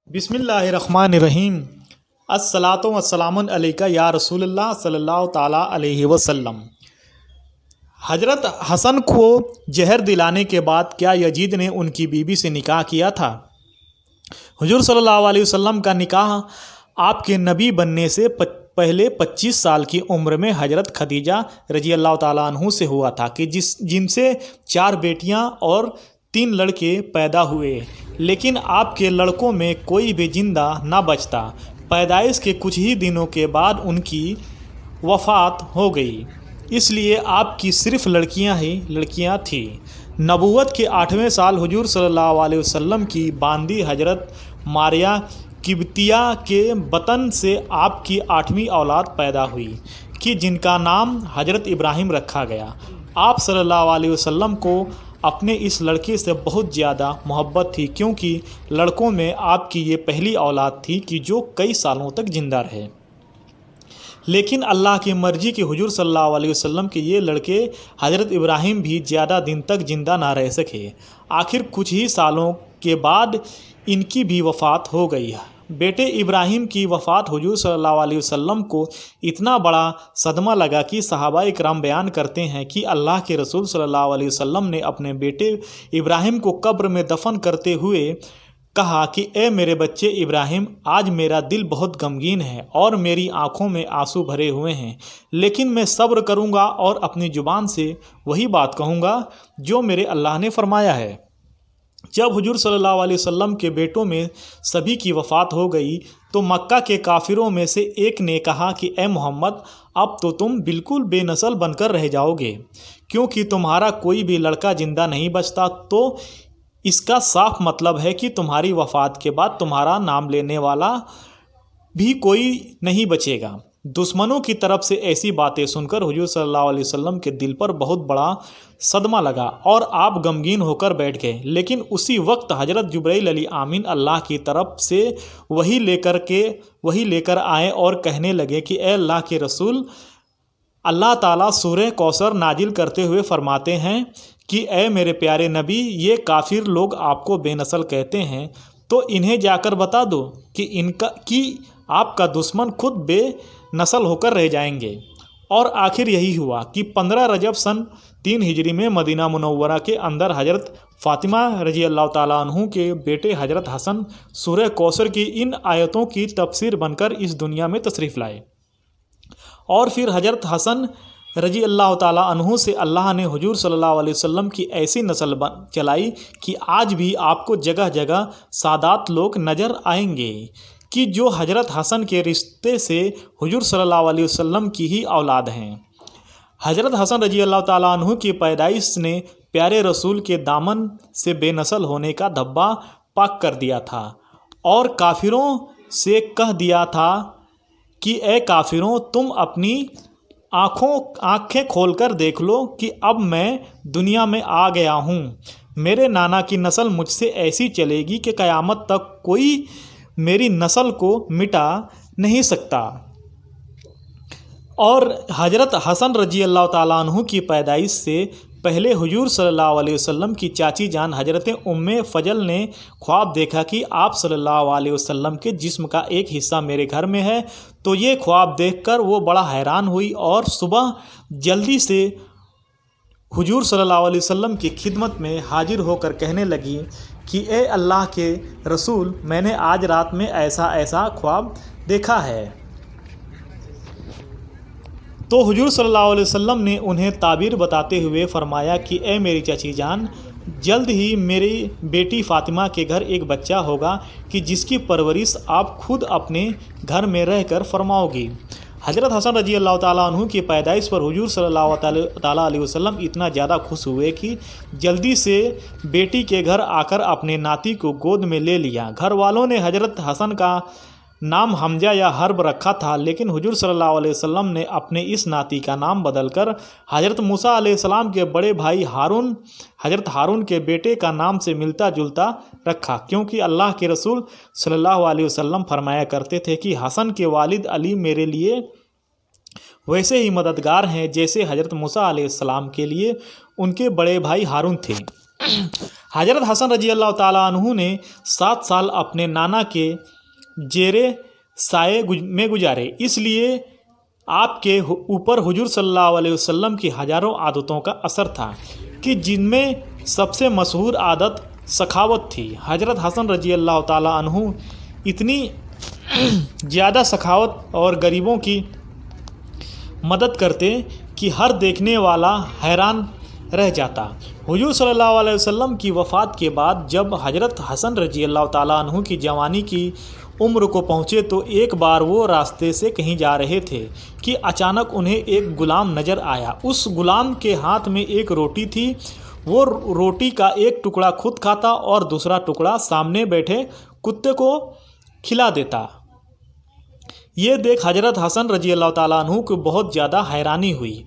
बिस्मिल्लाहिर्रहमानिर्रहीम। अस्सलातु वस्सलामुन अलैका या रसूलल्लाह सल्लल्लाहु ताला अलैहि वसल्लम। हजरत हसन को जहर दिलाने के बाद क्या यजीद ने उनकी बीवी से निकाह किया था? हुजूर सल्लल्लाहु अलैहि वसल्लम का निकाह आपके नबी बनने से पहले 25 साल की उम्र में हजरत खदीजा रजी अल्लाह ताला अन्हु से हुआ था कि जिनसे 4 बेटियां और 3 लड़के पैदा हुए, लेकिन आपके लड़कों में कोई भी जिंदा ना बचता। पैदाइश के कुछ ही दिनों के बाद उनकी वफ़ात हो गई, इसलिए आपकी सिर्फ लड़कियां थीं। नबूवत के 8वें साल हुजूर सल्लल्लाहु अलैहि वसल्लम की बांदी हजरत मारिया किब्तिया के बतन से आपकी 8वीं औलाद पैदा हुई कि जिनका नाम हजरत इब्राहिम रखा गया। आप सल्लल्लाहु अलैहि वसल्लम को अपने इस लड़के से बहुत ज़्यादा मोहब्बत थी, क्योंकि लड़कों में आपकी ये पहली औलाद थी कि जो कई सालों तक ज़िंदा रहे। लेकिन अल्लाह की मर्ज़ी के हुजूर सल्लल्लाहु अलैहि वसल्लम के ये लड़के हज़रत इब्राहिम भी ज़्यादा दिन तक ज़िंदा ना रह सके। आखिर कुछ ही सालों के बाद इनकी भी वफ़ात हो गई। बेटे इब्राहिम की वफ़ात हुजूर सल्लल्लाहु अलैहि वसल्लम को इतना बड़ा सदमा लगा कि सहाबा इकराम बयान करते हैं कि अल्लाह के रसूल सल्लल्लाहु अलैहि वसल्लम ने अपने बेटे इब्राहिम को कब्र में दफन करते हुए कहा कि ए मेरे बच्चे इब्राहिम, आज मेरा दिल बहुत गमगीन है और मेरी आंखों में आंसू भरे हुए हैं, लेकिन मैं सब्र करूंगा और अपनी ज़ुबान से वही बात कहूँगा जो मेरे अल्लाह ने फरमाया है। जब हुजूर सल्लल्लाहु अलैहि वसल्लम के बेटों में सभी की वफ़ात हो गई तो मक्का के काफिरों में से एक ने कहा कि ए मोहम्मद, अब तो तुम बिल्कुल बेनस्ल बनकर रह जाओगे, क्योंकि तुम्हारा कोई भी लड़का ज़िंदा नहीं बचता। तो इसका साफ मतलब है कि तुम्हारी वफ़ात के बाद तुम्हारा नाम लेने वाला भी कोई नहीं बचेगा। दुश्मनों की तरफ से ऐसी बातें सुनकर हुजूर सल्लल्लाहु अलैहि वसल्लम के दिल पर बहुत बड़ा सदमा लगा और आप गमगीन होकर बैठ गए। लेकिन उसी वक्त हज़रत जिब्राइल अली आमीन अल्लाह की तरफ से वही लेकर आए और कहने लगे कि ए अल्लाह के रसूल, अल्लाह ताला सूरह कौसर नाजिल करते हुए फरमाते हैं कि ए मेरे प्यारे नबी, ये काफिर लोग आपको बेनस्ल कहते हैं, तो इन्हें जाकर बता दो कि आपका दुश्मन खुद बेनस्ल होकर रह जाएंगे। और आखिर यही हुआ कि 15 रजब सन 3 हिजरी में मदीना मुनव्वरा के अंदर हज़रत फ़ातिमा रजी अल्लाह ताला अन्हु के बेटे हज़रत हसन सूरह कौसर की इन आयतों की तफसीर बनकर इस दुनिया में तशरीफ़ लाए। और फिर हज़रत हसन रजी अल्लाह ताला अन्हु से अल्लाह ने हुजूर सल्लल्लाहु अलैहि वसल्लम की ऐसी नस्ल चलाई कि आज भी आपको जगह जगह सादात लोग नज़र आएंगे कि जो हज़रत हसन के रिश्ते से हुजूर सल्लल्लाहु अलैहि वसल्लम की ही औलाद हैं। हज़रत हसन रजी अल्लाह ताला अन्हु की पैदाइश ने प्यारे रसूल के दामन से बेनस्ल होने का धब्बा पाक कर दिया था और काफिरों से कह दिया था कि ए काफिरों, तुम अपनी आँखें खोलकर देख लो कि अब मैं दुनिया में आ गया हूँ। मेरे नाना की नस्ल मुझसे ऐसी चलेगी कि क़यामत तक कोई मेरी नस्ल को मिटा नहीं सकता। और हज़रत हसन रजी अल्लाह ताला अन्हु की पैदाइश से पहले हुजूर सल्लल्लाहु अलैहि वसल्लम की चाची जान हज़रत उम्मे फजल ने ख्वाब देखा कि आप सल्लल्लाहु अलैहि वसल्लम के जिस्म का एक हिस्सा मेरे घर में है। तो ये ख्वाब देखकर वो बड़ा हैरान हुई और सुबह जल्दी से हुजूर सल्लल्लाहु अलैहि वसल्लम की खिदमत में हाजिर होकर कहने लगी कि ए अल्लाह के रसूल, मैंने आज रात में ऐसा ऐसा ख्वाब देखा है। तो हुजूर सल्लल्लाहु अलैहि वसल्लम ने उन्हें ताबीर बताते हुए फरमाया कि ए मेरी चाची जान, जल्द ही मेरी बेटी फ़ातिमा के घर एक बच्चा होगा कि जिसकी परवरिश आप खुद अपने घर में रहकर फरमाओगी। हज़रत हसन रजी अल्लाह ताला अन्हु की पैदाइश पर हुजूर सल्लल्लाहु ताला अलैहि वसल्लम इतना ज़्यादा खुश हुए कि जल्दी से बेटी के घर आकर अपने नाती को गोद में ले लिया। घर वालों ने हज़रत हसन का नाम हमजा या हर्ब रखा था, लेकिन हुजूर सल्लल्लाहु अलैहि वसल्लम ने अपने इस नाती का नाम बदलकर हज़रत मूसा अलैहिस्सलाम के बड़े भाई हज़रत हारून के बेटे का नाम से मिलता जुलता रखा, क्योंकि अल्लाह के रसूल सल्लल्लाहु अलैहि वसल्लम फरमाया करते थे कि हसन के वालिद अली मेरे लिए वैसे ही मददगार हैं जैसे हज़रत मूसा अलैहिस्सलाम के लिए उनके बड़े भाई हारून थे। हज़रत हसन रजी अल्लाह ताला अन्हु ने 7 साल अपने नाना के जेरे साए में गुजारे। इसलिए आपके ऊपर हुजूर सल्लल्लाहु अलैहि वसल्लम की हज़ारों आदतों का असर था कि जिनमें सबसे मशहूर आदत सखावत थी। हज़रत हसन रजी अल्लाह ताला अन्हु इतनी ज़्यादा सखावत और गरीबों की मदद करते कि हर देखने वाला हैरान रह जाता। हुजूर सल्लल्लाहु अलैहि वसल्लम की वफ़ात के बाद जब हज़रत हसन रजी अल्लाह ताला अन्हु की जवानी की उम्र को पहुँचे तो एक बार वो रास्ते से कहीं जा रहे थे कि अचानक उन्हें एक गुलाम नज़र आया। उस गुलाम के हाथ में एक रोटी थी। वो रोटी का एक टुकड़ा खुद खाता और दूसरा टुकड़ा सामने बैठे कुत्ते को खिला देता। ये देख हज़रत हसन रजी अल्लाह ताला अन्हु को बहुत ज़्यादा हैरानी हुई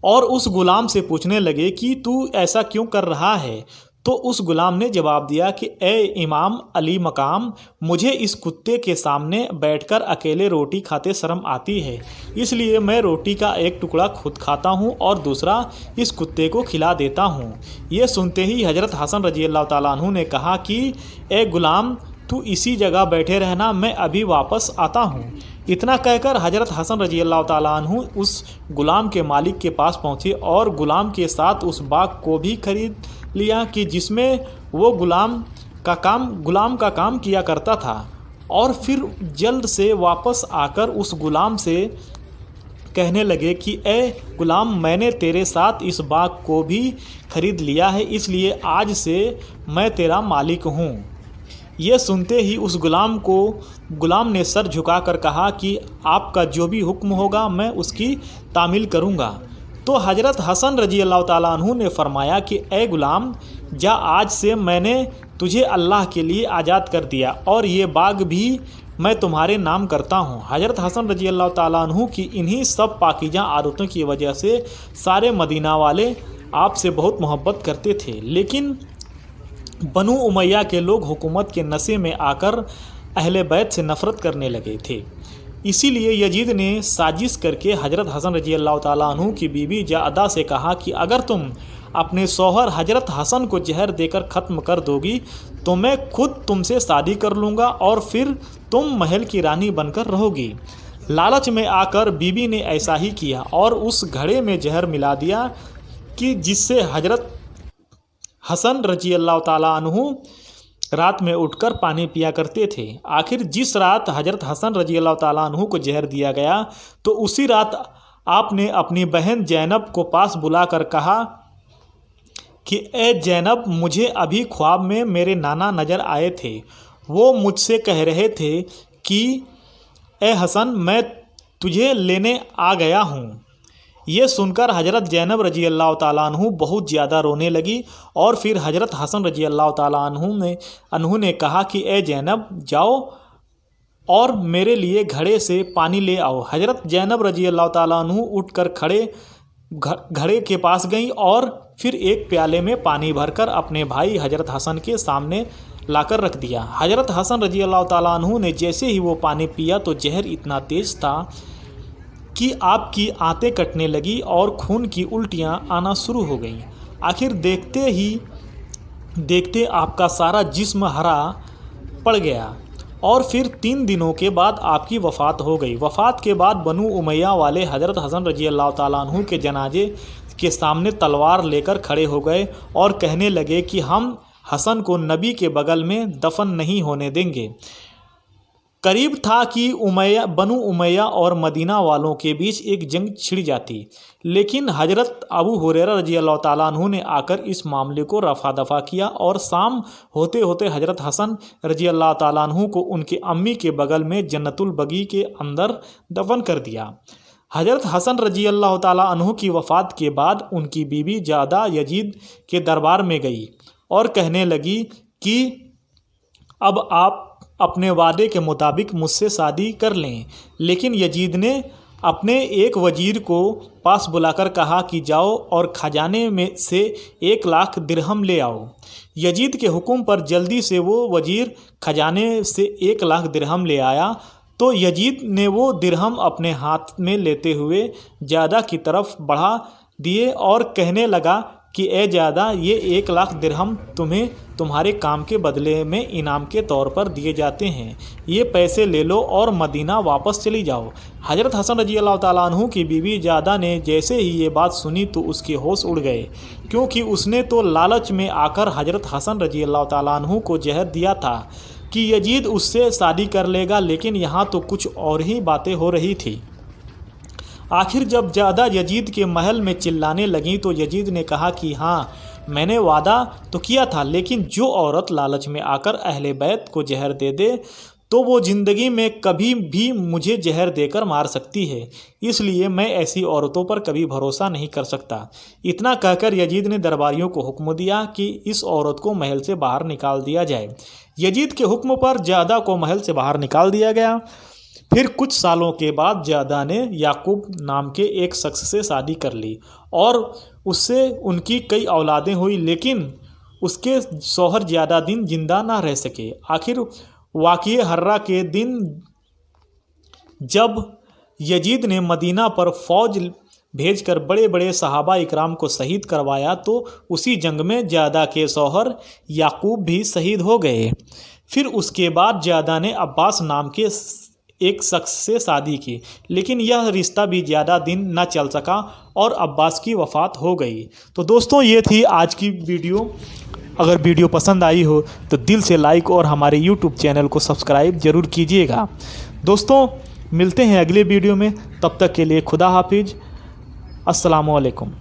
और उस गुलाम से पूछने लगे कि तू ऐसा क्यों कर रहा है। तो उस गुलाम ने जवाब दिया कि ए इमाम अली मकाम, मुझे इस कुत्ते के सामने बैठकर अकेले रोटी खाते शर्म आती है, इसलिए मैं रोटी का एक टुकड़ा खुद खाता हूँ और दूसरा इस कुत्ते को खिला देता हूँ। ये सुनते ही हज़रत हसन रजी अल्लाह ताला अन्हु ने कहा कि ए गुलाम, तू इसी जगह बैठे रहना, मैं अभी वापस आता हूँ। इतना कहकर हज़रत हसन रजी अल्लाह ताला अन्हु उस गुलाम के मालिक के पास पहुँचे और गुलाम के साथ उस बाग को भी खरीद लिया कि जिसमें वो गुलाम का काम किया करता था। और फिर जल्द से वापस आकर उस गुलाम से कहने लगे कि ए गुलाम, मैंने तेरे साथ इस बाग को भी खरीद लिया है, इसलिए आज से मैं तेरा मालिक हूँ। ये सुनते ही उस गुलाम ने सर झुकाकर कहा कि आपका जो भी हुक्म होगा मैं उसकी तामील करूँगा। तो हज़रत हसन रजी अल्लाह ताला अन्हु ने फरमाया कि ए गुलाम, जा, आज से मैंने तुझे अल्लाह के लिए आज़ाद कर दिया और ये बाग भी मैं तुम्हारे नाम करता हूँ। हज़रत हसन रजी अल्लाह ताला अन्हु की इन्हीं सब पाकीज़ा आदतों की वजह से सारे मदीना वाले आपसे बहुत मोहब्बत करते थे। लेकिन बनु उमैया के लोग हुकूमत के नशे में आकर अहले बैत से नफ़रत करने लगे थे। इसीलिए यजीद ने साजिश करके हज़रत हसन रजी अल्लाह ताला अन्हु की बीवी जादा से कहा कि अगर तुम अपने शौहर हज़रत हसन को जहर देकर ख़त्म कर दोगी तो मैं खुद तुमसे शादी कर लूँगा और फिर तुम महल की रानी बनकर रहोगी। लालच में आकर बीवी ने ऐसा ही किया और उस घड़े में जहर मिला दिया कि जिससे हज़रत हसन रजी अल्लाह ताला अन्हु रात में उठकर पानी पिया करते थे। आखिर जिस रात हज़रत हसन रजी अल्लाह ताला अन्हु को जहर दिया गया तो उसी रात आपने अपनी बहन जैनब को पास बुलाकर कहा कि ए जैनब, मुझे अभी ख्वाब में मेरे नाना नज़र आए थे। वो मुझसे कह रहे थे कि ए हसन, मैं तुझे लेने आ गया हूँ। ये सुनकर हज़रत जैनब रजी अल्लाह ताला अन्हु बहुत ज़्यादा रोने लगी और फिर हज़रत हसन रजी अल्लाह ताला अन्हु ने कहा कि ए जैनब, जाओ और मेरे लिए घड़े से पानी ले आओ। हज़रत जैनब रजी अल्लाह ताला अन्हु उठकर घड़े के पास गई और फिर एक प्याले में पानी भरकर अपने भाई हज़रत हसन के सामने लाकर रख दिया। हज़रत हसन रजी अल्लाह ताला अन्हु ने जैसे ही वो पानी पिया तो जहर इतना तेज़ था कि आपकी आंतें कटने लगी और खून की उल्टियाँ आना शुरू हो गईं। आखिर देखते ही देखते आपका सारा जिस्म हरा पड़ गया और फिर 3 दिनों के बाद आपकी वफ़ात हो गई। वफ़ात के बाद बनु उमैया वाले हज़रत हसन रजी अल्लाह ताला अन्हु के जनाजे के सामने तलवार लेकर खड़े हो गए और कहने लगे कि हम हसन को नबी के बगल में दफन नहीं होने देंगे। करीब था कि बनु उमैया और मदीना वालों के बीच एक जंग छिड़ जाती, लेकिन हज़रत अबू हुरैरा रजी अल्लाह ताला अन्हु ने आकर इस मामले को रफ़ा दफ़ा किया और शाम होते होते हज़रत हसन रजी अल्लाह ताला अन्हु को उनके अम्मी के बगल में जन्नतुल बगी के अंदर दफन कर दिया। हज़रत हसन रजी अल्लाह ताला अन्हु की वफ़ात के बाद उनकी बीवी जादा यजीद के दरबार में गई और कहने लगी कि अब आप अपने वादे के मुताबिक मुझसे शादी कर लें। लेकिन यजीद ने अपने एक वजीर को पास बुलाकर कहा कि जाओ और खजाने में से 1 लाख दिरहम ले आओ। यजीद के हुक्म पर जल्दी से वो वजीर खजाने से 1 लाख दिरहम ले आया तो यजीद ने वो दिरहम अपने हाथ में लेते हुए ज़्यादा की तरफ बढ़ा दिए और कहने लगा कि ए ज़्यादा ये 1 लाख दिरहम तुम्हें तुम्हारे काम के बदले में इनाम के तौर पर दिए जाते हैं, ये पैसे ले लो और मदीना वापस चली जाओ। हज़रत हसन रजी अल्लाह ताला अन्हु की बीवी ज़्यादा ने जैसे ही ये बात सुनी तो उसके होश उड़ गए, क्योंकि उसने तो लालच में आकर हज़रत हसन रजी अल्लाह ताला अन्हु को जहर दिया था कि यजीद उससे शादी कर लेगा, लेकिन यहाँ तो कुछ और ही बातें हो रही थी। आखिर जब ज़्यादा यजीद के महल में चिल्लाने लगी तो यजीद ने कहा कि हाँ, मैंने वादा तो किया था, लेकिन जो औरत लालच में आकर अहले बैत को जहर दे दे तो वो ज़िंदगी में कभी भी मुझे जहर देकर मार सकती है, इसलिए मैं ऐसी औरतों पर कभी भरोसा नहीं कर सकता। इतना कहकर यजीद ने दरबारियों को हुक्म दिया कि इस औरत को महल से बाहर निकाल दिया जाए। यजीद के हुक्म पर ज़्यादा को महल से बाहर निकाल दिया गया। फिर कुछ सालों के बाद ज़्यादा ने याकूब नाम के एक शख्स से शादी कर ली और उससे उनकी कई औलादें हुई, लेकिन उसके शौहर ज़्यादा दिन जिंदा ना रह सके। आखिर वाक़िए हर्रा के दिन जब यजीद ने मदीना पर फ़ौज भेजकर बड़े बड़े सहाबा इकराम को शहीद करवाया तो उसी जंग में ज़्यादा के शौहर याकूब भी शहीद हो गए। फिर उसके बाद ज़्यादा ने अब्बास नाम के एक शख्स से शादी की, लेकिन यह रिश्ता भी ज़्यादा दिन न चल सका और अब्बास की वफ़ात हो गई। तो दोस्तों, ये थी आज की वीडियो। अगर वीडियो पसंद आई हो तो दिल से लाइक और हमारे यूट्यूब चैनल को सब्सक्राइब ज़रूर कीजिएगा। दोस्तों, मिलते हैं अगले वीडियो में, तब तक के लिए खुदा हाफिज़। अस्सलामु अलैकुम।